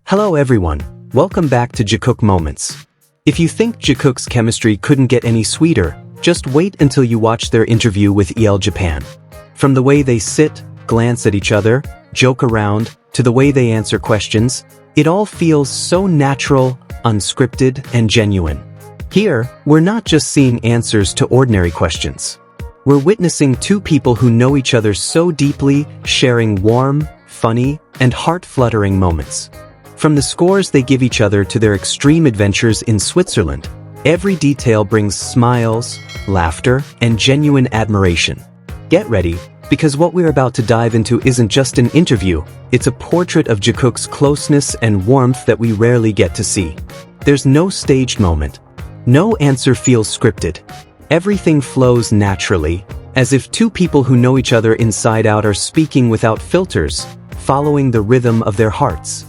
Hello everyone, welcome back to Jikook Moments. If you think Jikook's chemistry couldn't get any sweeter, just wait until you watch their interview with EL Japan. From the way they sit, glance at each other, joke around, to the way they answer questions, it all feels so natural, unscripted, and genuine. Here, we're not just seeing answers to ordinary questions. We're witnessing two people who know each other so deeply, sharing warm, funny, and heart-fluttering moments. From the scores they give each other to their extreme adventures in Switzerland, every detail brings smiles, laughter, and genuine admiration. Get ready, because what we're about to dive into isn't just an interview, it's a portrait of Jikook's closeness and warmth that we rarely get to see. There's no staged moment. No answer feels scripted. Everything flows naturally, as if two people who know each other inside out are speaking without filters, following the rhythm of their hearts.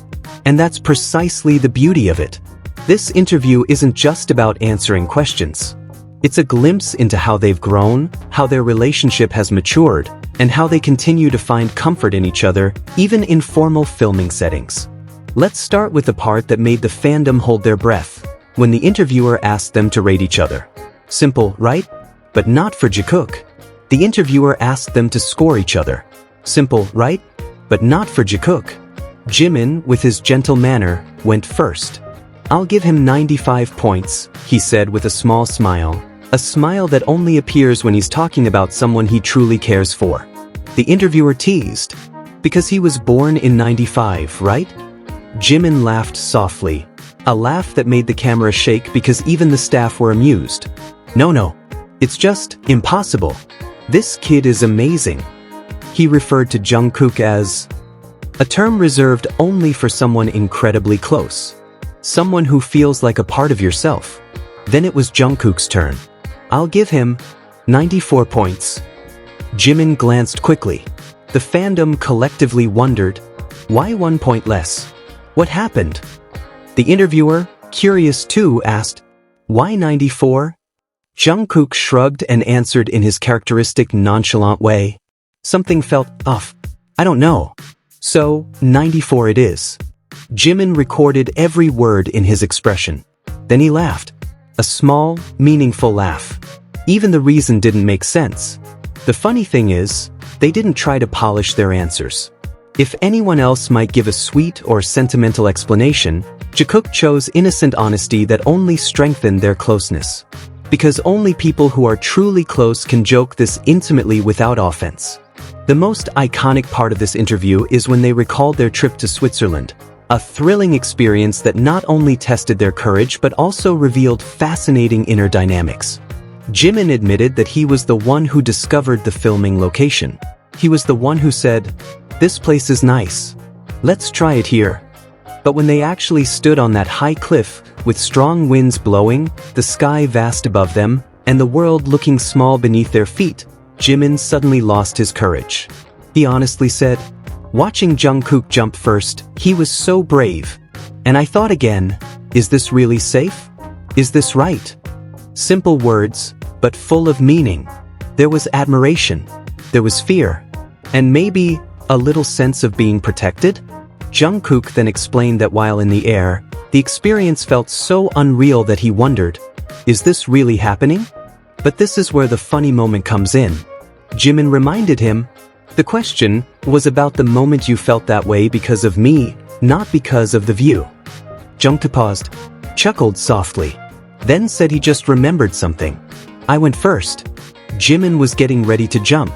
And that's precisely the beauty of it. This interview isn't just about answering questions. It's a glimpse into how they've grown, how their relationship has matured, and how they continue to find comfort in each other, even in formal filming settings. Let's start with the part that made the fandom hold their breath, when the interviewer asked them to rate each other. Simple, right? But not for Jikook. The interviewer asked them to score each other. Simple, right? But not for Jikook. Jimin, with his gentle manner, went first. "I'll give him 95 points, he said with a small smile. A smile that only appears when he's talking about someone he truly cares for. The interviewer teased, "Because he was born in 95, right?" Jimin laughed softly, a laugh that made the camera shake because even the staff were amused. No, it's just impossible. This kid is amazing." He referred to Jungkook as a term reserved only for someone incredibly close. Someone who feels like a part of yourself. Then it was Jungkook's turn. "I'll give him 94 points. Jimin glanced quickly. The fandom collectively wondered, why 1 point less? What happened? The interviewer, curious too, asked, "Why 94? Jungkook shrugged and answered in his characteristic nonchalant way. "Something felt off. I don't know. So, 94 it is." Jimin recorded every word in his expression. Then he laughed. A small, meaningful laugh. Even the reason didn't make sense. The funny thing is, they didn't try to polish their answers. If anyone else might give a sweet or sentimental explanation, Jikook chose innocent honesty that only strengthened their closeness. Because only people who are truly close can joke this intimately without offense. The most iconic part of this interview is when they recalled their trip to Switzerland, a thrilling experience that not only tested their courage but also revealed fascinating inner dynamics. Jimin admitted that he was the one who discovered the filming location. He was the one who said, "This place is nice. Let's try it here." But when they actually stood on that high cliff, with strong winds blowing, the sky vast above them, and the world looking small beneath their feet, Jimin suddenly lost his courage. He honestly said, "Watching Jungkook jump first, he was so brave. And I thought again, is this really safe? Is this right?" Simple words, but full of meaning. There was admiration. There was fear. And maybe a little sense of being protected? Jungkook then explained that while in the air, the experience felt so unreal that he wondered, is this really happening? But this is where the funny moment comes in. Jimin reminded him, "The question was about the moment you felt that way because of me, not because of the view." Jungkook paused, chuckled softly, then said he just remembered something. "I went first." Jimin was getting ready to jump,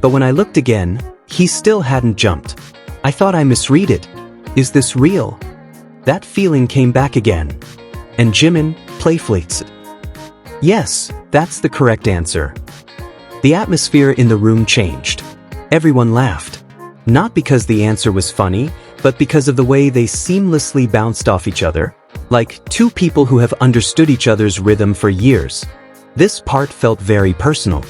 but when I looked again, he still hadn't jumped. "I thought I misread it. Is this real?" That feeling came back again. And Jimin playfully said, "Yes, that's the correct answer." The atmosphere in the room changed. Everyone laughed. Not because the answer was funny, but because of the way they seamlessly bounced off each other, like two people who have understood each other's rhythm for years. This part felt very personal.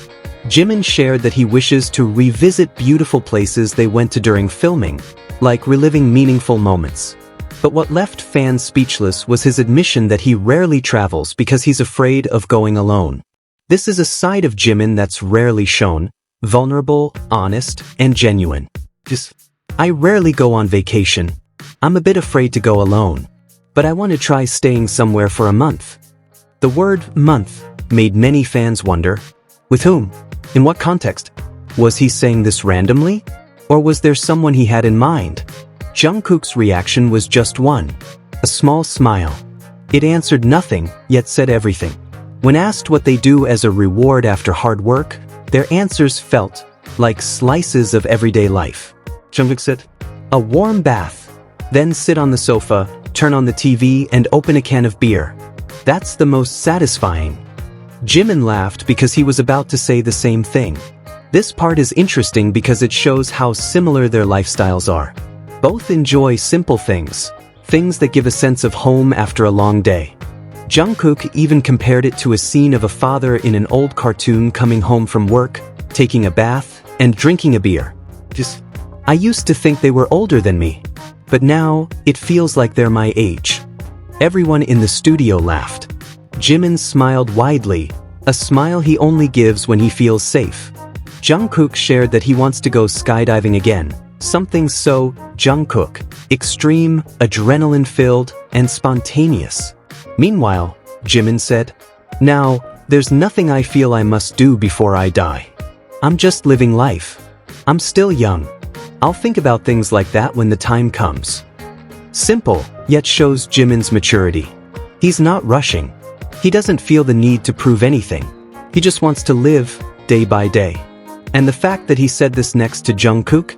Jimin shared that he wishes to revisit beautiful places they went to during filming, like reliving meaningful moments. But what left fans speechless was his admission that he rarely travels because he's afraid of going alone. This is a side of Jimin that's rarely shown, vulnerable, honest, and genuine. I rarely go on vacation. I'm a bit afraid to go alone, but I want to try staying somewhere for a month. The word month made many fans wonder, with whom? In what context? Was he saying this randomly? Or was there someone he had in mind? Jungkook's reaction was just one, a small smile. It answered nothing, yet said everything. When asked what they do as a reward after hard work, their answers felt like slices of everyday life. Jungkook said, a warm bath, then sit on the sofa, turn on the TV, and open a can of beer. That's the most satisfying. Jimin laughed because he was about to say the same thing. This part is interesting because it shows how similar their lifestyles are. Both enjoy simple things, things that give a sense of home after a long day. Jungkook even compared it to a scene of a father in an old cartoon coming home from work, taking a bath, and drinking a beer. I used to think they were older than me, but now it feels like they're my age. Everyone in the studio laughed. Jimin smiled widely, a smile he only gives when he feels safe. Jungkook shared that he wants to go skydiving again, something so Jungkook, extreme, adrenaline-filled, and spontaneous. Meanwhile, Jimin said, now, there's nothing I feel I must do before I die. I'm just living life. I'm still young. I'll think about things like that when the time comes. Simple, yet shows Jimin's maturity. He's not rushing. He doesn't feel the need to prove anything. He just wants to live, day by day. And the fact that he said this next to Jungkook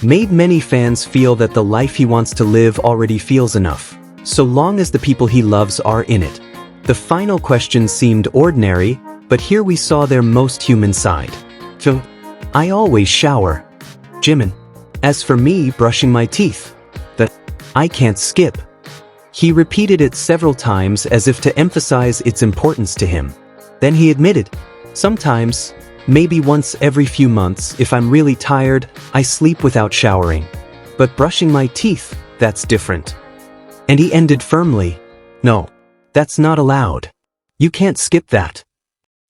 made many fans feel that the life he wants to live already feels enough, so long as the people he loves are in it. The final question seemed ordinary, but here we saw their most human side. So, I always shower. Jimin. As for me brushing my teeth, that I can't skip. He repeated it several times as if to emphasize its importance to him. Then he admitted, sometimes, maybe once every few months, if I'm really tired, I sleep without showering. But brushing my teeth, that's different. And he ended firmly, no, that's not allowed. You can't skip that.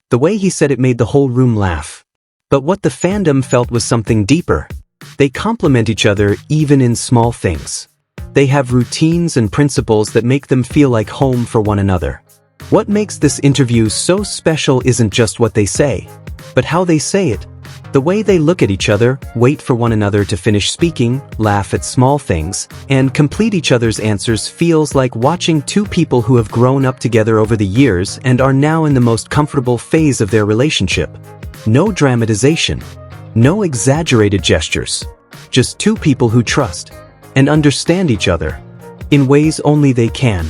The way he said it made the whole room laugh. But what the fandom felt was something deeper. They complement each other even in small things. They have routines and principles that make them feel like home for one another. What makes this interview so special isn't just what they say, but how they say it. The way they look at each other, wait for one another to finish speaking, laugh at small things, and complete each other's answers feels like watching two people who have grown up together over the years and are now in the most comfortable phase of their relationship. No dramatization. No exaggerated gestures. Just two people who trust and understand each other in ways only they can.